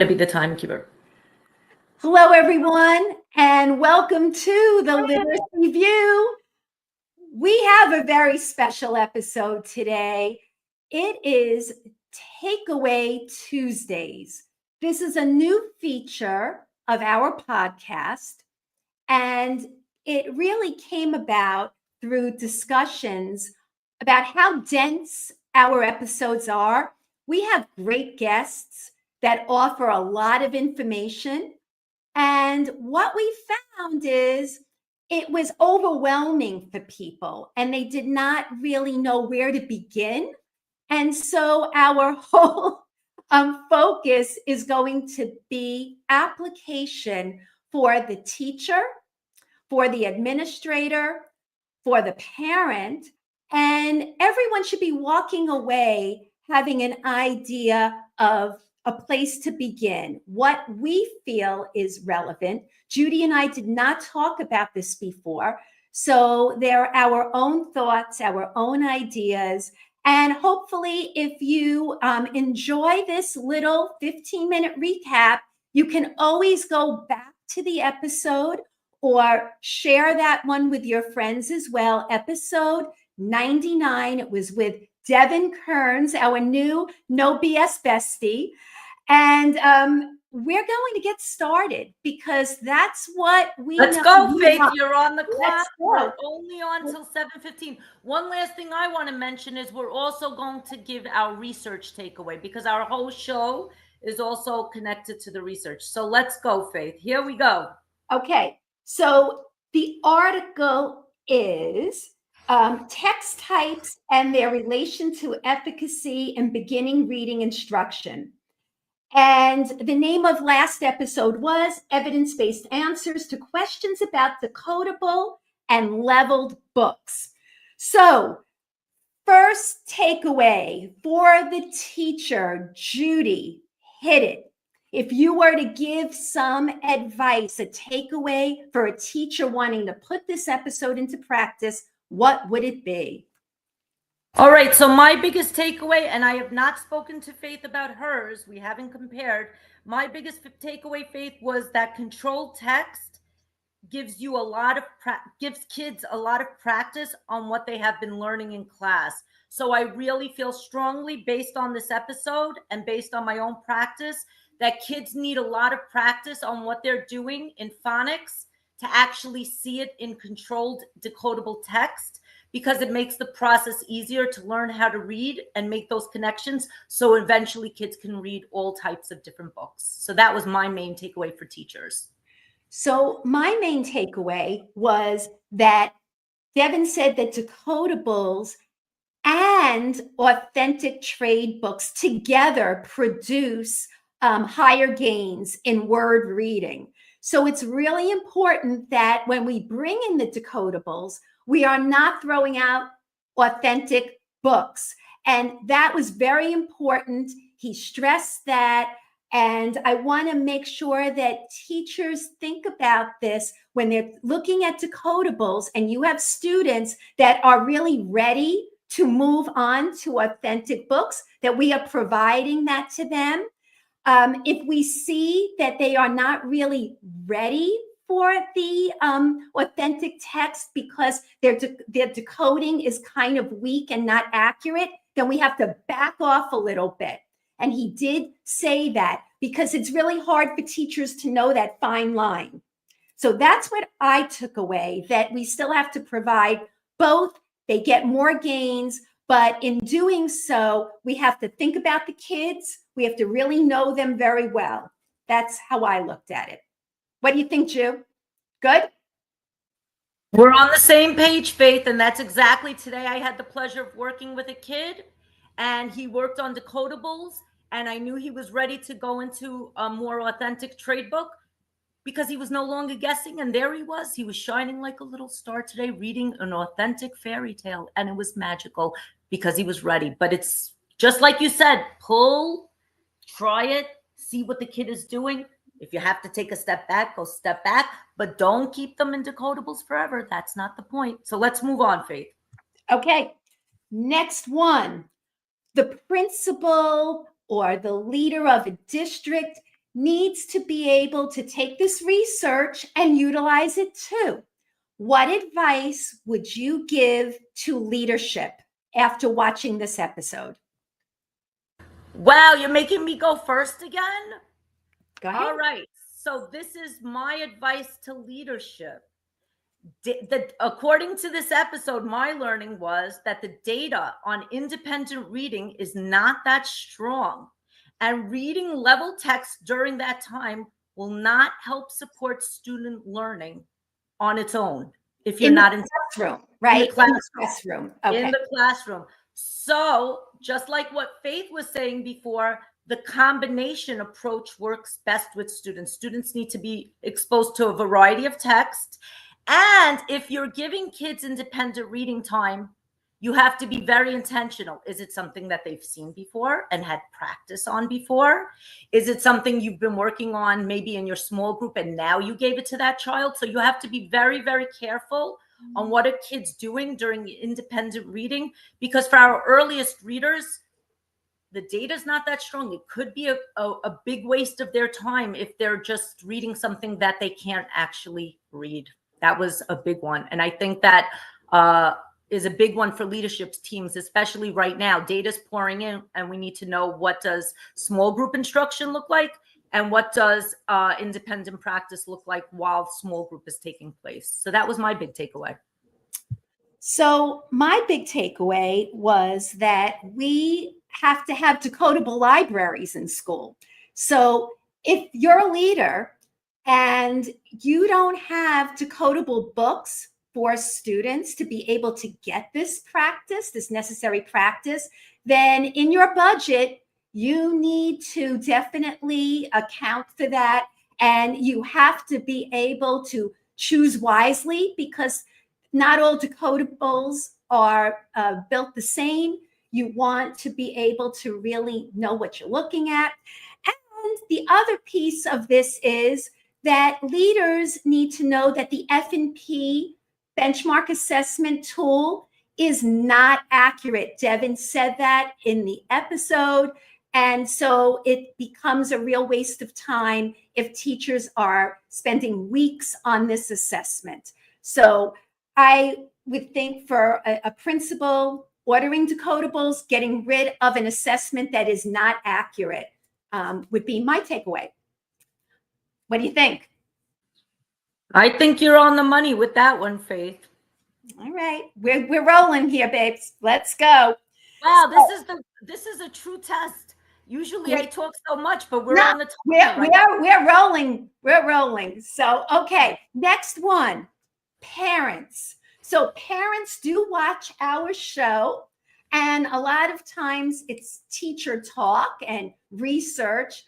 To be the timekeeper. Hello, everyone, and welcome to the Literacy View. We have a very special episode today. It is Takeaway Tuesdays. This is a new feature of our podcast, and it really came about through discussions about how dense our episodes are. We have great guests that offer a lot of information. And what we found is it was overwhelming for people, and they did not really know where to begin. And so our whole focus is going to be application for the teacher, for the administrator, for the parent, and everyone should be walking away having an idea of a place to begin, what we feel is relevant. Judy and I did not talk about this before, so they're our own thoughts, our own ideas. And hopefully, if you enjoy this little 15-minute recap, you can always go back to the episode or share that one with your friends as well. Episode 99, it was with Devin Kearns, our new No BS bestie. And we're going to get started because that's what we Let's go, Faith. You're on the clock. We're only on till 7:15. One last thing I want to mention is we're also going to give our research takeaway because our whole show is also connected to the research. So let's go, Faith. Here we go. Okay. So the article is text types and their relation to efficacy in beginning reading instruction. And the name of last episode was Evidence-Based Answers to Questions About Decodable and Leveled Books. So first takeaway for the teacher, Judy, hit it. If you were to give some advice, a takeaway for a teacher wanting to put this episode into practice, what would it be? All right, so my biggest takeaway, and I have not spoken to Faith about hers, we haven't compared. My biggest takeaway, Faith, was that controlled text gives you gives kids a lot of practice on what they have been learning in class. So I really feel strongly, based on this episode and based on my own practice, that kids need a lot of practice on what they're doing in phonics to actually see it in controlled decodable text, because it makes the process easier to learn how to read and make those connections. So eventually kids can read all types of different books. So that was my main takeaway for teachers. So my main takeaway was that Devin said that decodables and authentic trade books together produce higher gains in word reading. So it's really important that when we bring in the decodables, we are not throwing out authentic books. And that was very important. He stressed that. And I want to make sure that teachers think about this when they're looking at decodables and you have students that are really ready to move on to authentic books, that we are providing that to them. If we see that they are not really ready for the authentic text because their decoding is kind of weak and not accurate, then we have to back off a little bit. And he did say that because it's really hard for teachers to know that fine line. So that's what I took away, that we still have to provide both. They get more gains, but in doing so, we have to think about the kids. We have to really know them very well. That's how I looked at it. What do you think, Ju? Good? We're on the same page, Faith, and that's exactly today. I had the pleasure of working with a kid, and he worked on decodables, and I knew he was ready to go into a more authentic trade book because he was no longer guessing, and there he was. He was shining like a little star today, reading an authentic fairy tale, and it was magical because he was ready. But it's just like you said, pull, try it, see what the kid is doing. If you have to take a step back, go step back, but don't keep them in decodables forever. That's not the point. So let's move on, Faith. Okay, next one. The principal or the leader of a district needs to be able to take this research and utilize it too. What advice would you give to leadership after watching this episode? Wow, you're making me go first again? Go ahead. All right. So this is my advice to leadership. According to this episode, my learning was that the data on independent reading is not that strong. And reading level text during that time will not help support student learning on its own. If you're not in the classroom, right? In the classroom. Okay. In the classroom. So just like what Faith was saying before, the combination approach works best with students. Students need to be exposed to a variety of text. And if you're giving kids independent reading time, you have to be very intentional. Is it something that they've seen before and had practice on before? Is it something you've been working on maybe in your small group and now you gave it to that child? So you have to be very, very careful on what a kid's doing during independent reading, because for our earliest readers, the data is not that strong. It could be a big waste of their time if they're just reading something that they can't actually read. That was a big one. And I think that is a big one for leadership teams, especially right now. Data's pouring in and we need to know, what does small group instruction look like and what does independent practice look like while small group is taking place. So that was my big takeaway. So my big takeaway was that we have to have decodable libraries in school. So if you're a leader and you don't have decodable books for students to be able to get this practice, this necessary practice, then in your budget, you need to definitely account for that. And you have to be able to choose wisely, because not all decodables are built the same. You want to be able to really know what you're looking at. And the other piece of this is that leaders need to know that the F&P benchmark assessment tool is not accurate. Devin said that in the episode. And so it becomes a real waste of time if teachers are spending weeks on this assessment. So I would think for a principal, ordering decodables, getting rid of an assessment that is not accurate would be my takeaway. What do you think? I think you're on the money with that one, Faith. All right, we're rolling here, babes. Let's go. Wow, this is a true test. Usually I talk so much, but we're on the top. We're rolling. We're rolling. So okay, next one, parents. So parents do watch our show, and a lot of times it's teacher talk and research.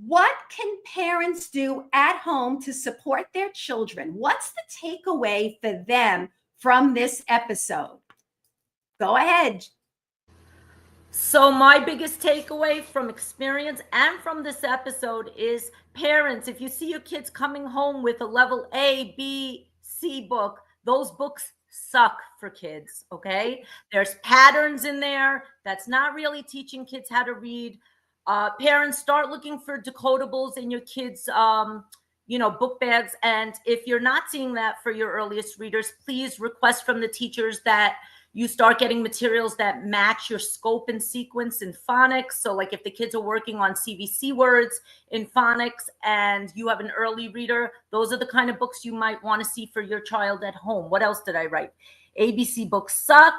What can parents do at home to support their children? What's the takeaway for them from this episode? Go ahead. So my biggest takeaway from experience and from this episode is, parents, if you see your kids coming home with a level A, B, C book, those books suck for kids, okay? There's patterns in there that's not really teaching kids how to read. Parents, start looking for decodables in your kids' book bags. And if you're not seeing that for your earliest readers, please request from the teachers that you start getting materials that match your scope and sequence in phonics. So like if the kids are working on CVC words in phonics and you have an early reader, those are the kind of books you might want to see for your child at home. What else did I write? ABC books suck.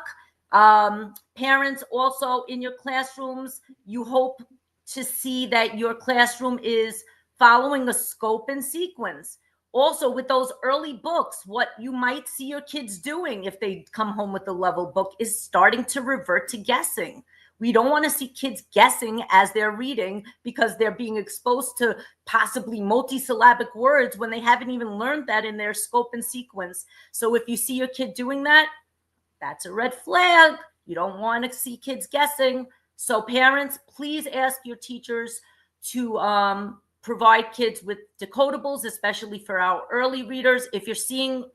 Parents, also in your classrooms, you hope to see that your classroom is following a scope and sequence. Also, with those early books, what you might see your kids doing if they come home with a level book is starting to revert to guessing. We don't want to see kids guessing as they're reading because they're being exposed to possibly multisyllabic words when they haven't even learned that in their scope and sequence. So if you see your kid doing that, that's a red flag. You don't want to see kids guessing. So parents, please ask your teachers to provide kids with decodables, especially for our early readers. If you're seeing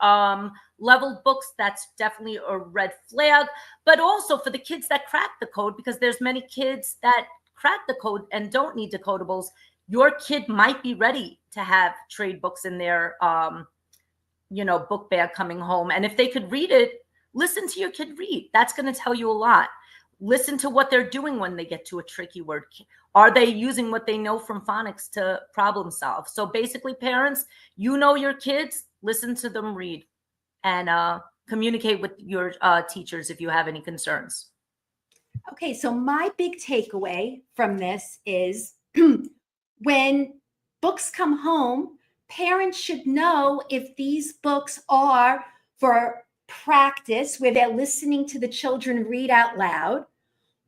leveled books, that's definitely a red flag. But also for the kids that crack the code, because there's many kids that crack the code and don't need decodables, your kid might be ready to have trade books in their book bag coming home. And if they could read it, listen to your kid read. That's going to tell you a lot. Listen to what they're doing when they get to a tricky word. Are they using what they know from phonics to problem solve? So basically, parents, you know your kids, listen to them read, and communicate with your teachers if you have any concerns. Okay, so my big takeaway from this is when books come home, parents should know if these books are for practice, where they're listening to the children read out loud,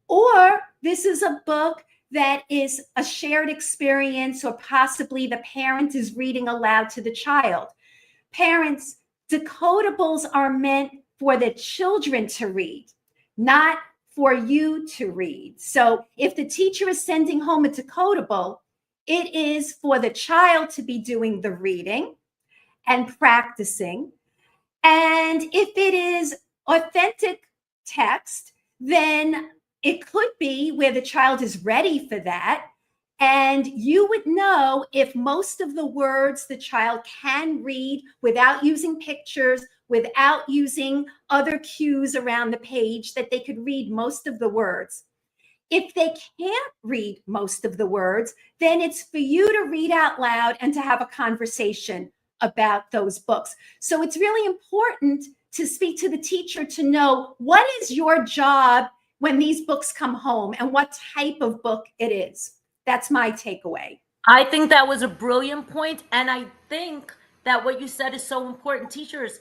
or this is a book that is a shared experience, or possibly the parent is reading aloud to the child. Parents, decodables are meant for the children to read, not for you to read. So if the teacher is sending home a decodable, it is for the child to be doing the reading and practicing. And if it is authentic text, then it could be where the child is ready for that. And you would know if most of the words the child can read without using pictures, without using other cues around the page, that they could read most of the words. If they can't read most of the words, then it's for you to read out loud and to have a conversation about those books. So it's really important to speak to the teacher to know what is your job when these books come home and what type of book it is. That's my takeaway. I think that was a brilliant point, and I think that what you said is so important. Teachers,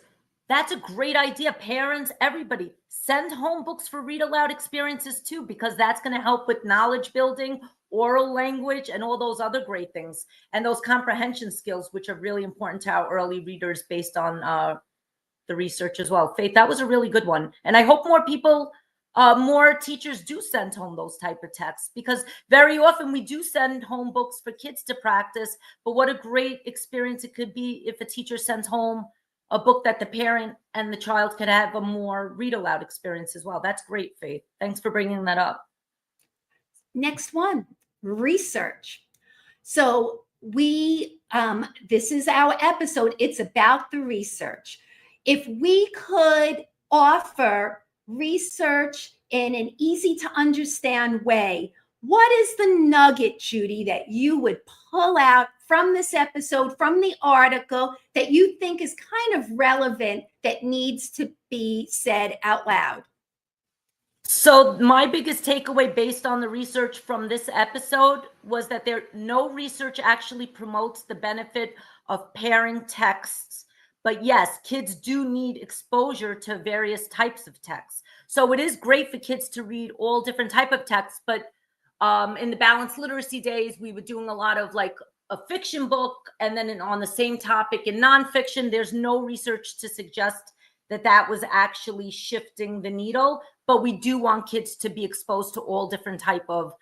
that's a great idea. Parents, everybody, send home books for read aloud experiences too, because that's going to help with knowledge building, oral language, and all those other great things, and those comprehension skills, which are really important to our early readers based on the research as well. Faith, that was a really good one. And I hope more teachers do send home those type of texts, because very often we do send home books for kids to practice, but what a great experience it could be if a teacher sends home a book that the parent and the child could have a more read aloud experience as well. That's great, Faith. Thanks for bringing that up. Next one, research. So this is our episode. It's about the research. If we could offer research in an easy to understand way, what is the nugget, Judy, that you would pull out from this episode, from the article, that you think is kind of relevant, that needs to be said out loud? So my biggest takeaway based on the research from this episode was that no research actually promotes the benefit of pairing texts. But yes, kids do need exposure to various types of texts. So it is great for kids to read all different type of texts. But in the balanced literacy days, we were doing a lot of like a fiction book, and then on the same topic in nonfiction. There's no research to suggest that was actually shifting the needle. But we do want kids to be exposed to all different type of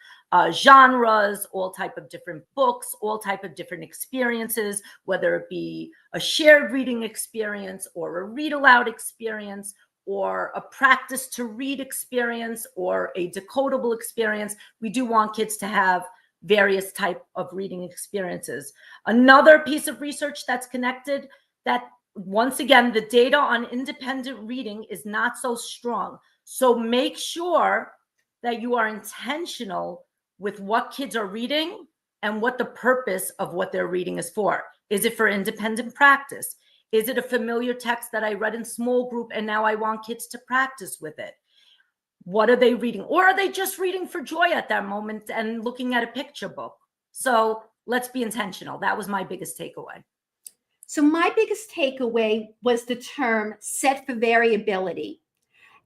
genres, all type of different books, all type of different experiences, whether it be a shared reading experience or a read aloud experience or a practice to read experience or a decodable experience. We do want kids to have various type of reading experiences. Another piece of research that's connected, that once again, the data on independent reading is not so strong. So make sure that you are intentional with what kids are reading and what the purpose of what they're reading is for. Is it for independent practice? Is it a familiar text that I read in small group and now I want kids to practice with it? What are they reading? Or are they just reading for joy at that moment and looking at a picture book? So let's be intentional. That was my biggest takeaway. So my biggest takeaway was the term set for variability.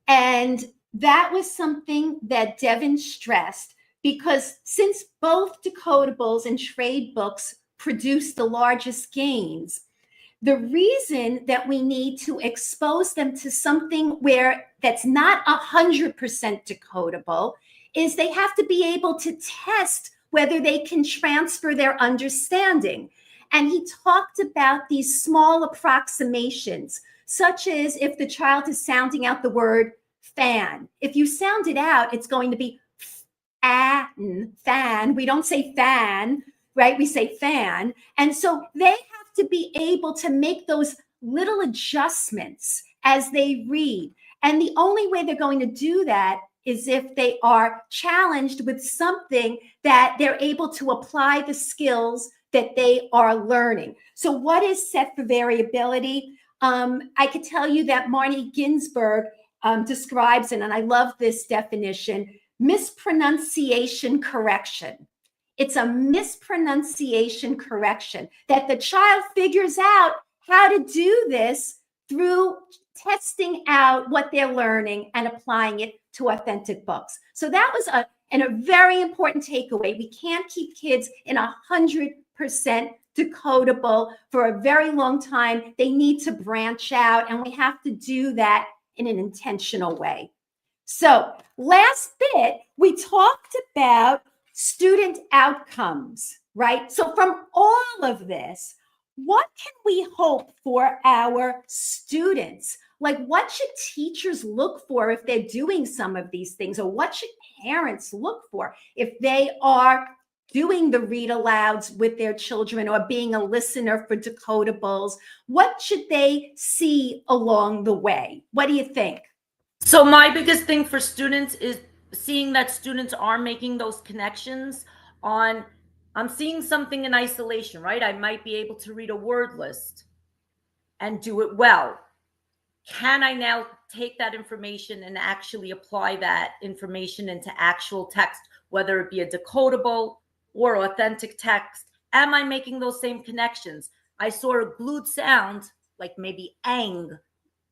And that was something that Devin stressed, because since both decodables and trade books produce the largest gains, the reason that we need to expose them to something that's not 100% decodable is they have to be able to test whether they can transfer their understanding. And he talked about these small approximations, such as if the child is sounding out the word fan. If you sound it out, it's going to be fan. We don't say fan. right? We say fan. And so they have to be able to make those little adjustments as they read. And the only way they're going to do that is if they are challenged with something that they're able to apply the skills that they are learning. So what is set for variability? I could tell you that Marnie Ginsburg describes it, and I love this definition, mispronunciation correction. It's a mispronunciation correction that the child figures out how to do this through testing out what they're learning and applying it to authentic books. So that was a very important takeaway. We can't keep kids in 100% decodable for a very long time. They need to branch out, and we have to do that in an intentional way. So last bit, we talked about student outcomes, right? So from all of this, what can we hope for our students? Like, what should teachers look for if they're doing some of these things? Or what should parents look for if they are doing the read alouds with their children or being a listener for decodables? What should they see along the way? What do you think? So my biggest thing for students is seeing that students are making those connections on, I'm seeing something in isolation, right? I might be able to read a word list and do it well. Can I now take that information and actually apply that information into actual text, whether it be a decodable or authentic text? Am I making those same connections? I saw a glued sound, like maybe ang,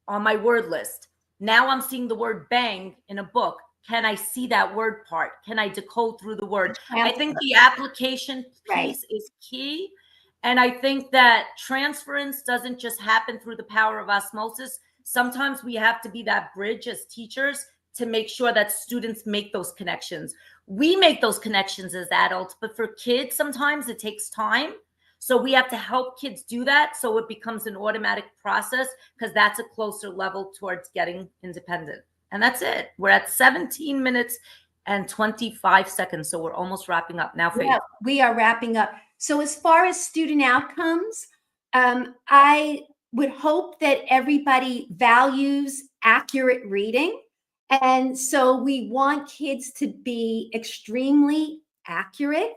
on my word list. Now I'm seeing the word bang in a book. Can I see that word part? Can I decode through the word? I think the application piece is key. And I think that transference doesn't just happen through the power of osmosis. Sometimes we have to be that bridge as teachers to make sure that students make those connections. We make those connections as adults, but for kids, sometimes it takes time. So we have to help kids do that so it becomes an automatic process, because that's a closer level towards getting independent. And that's it. We're at 17 minutes and 25 seconds. So we're almost wrapping up now. Faith. Yeah, we are wrapping up. So as far as student outcomes, I would hope that everybody values accurate reading. And so we want kids to be extremely accurate.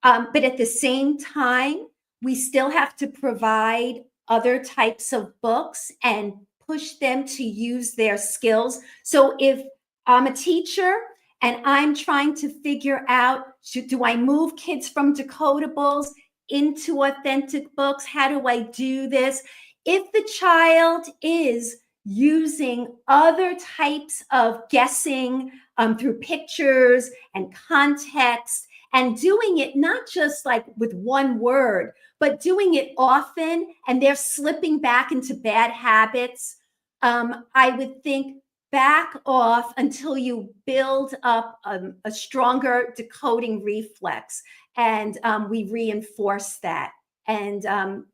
But at the same time, we still have to provide other types of books and push them to use their skills. So if I'm a teacher and I'm trying to figure out, do I move kids from decodables into authentic books? How do I do this? If the child is using other types of guessing through pictures and context, and doing it not just like with one word, but doing it often, and they're slipping back into bad habits, I would think back off until you build up a stronger decoding reflex, and we reinforce that. And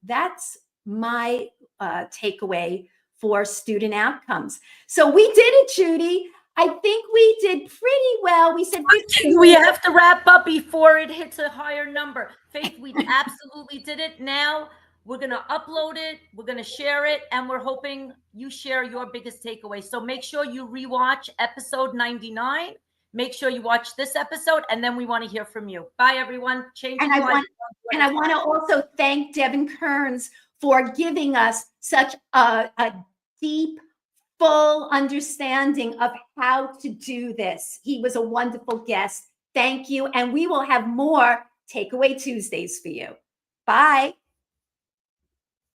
that's my takeaway for student outcomes. So we did it, Judy. I think we did pretty well. We said 15 we have to wrap up before it hits a higher number. Faith, we absolutely did it. Now we're going to upload it. We're going to share it. And we're hoping you share your biggest takeaway. So make sure you rewatch episode 99. Make sure you watch this episode. And then we want to hear from you. Bye, everyone. And I want to also thank Devin Kearns for giving us such a deep, full understanding of how to do this. He was a wonderful guest. Thank you. And we will have more Takeaway Tuesdays for you. Bye.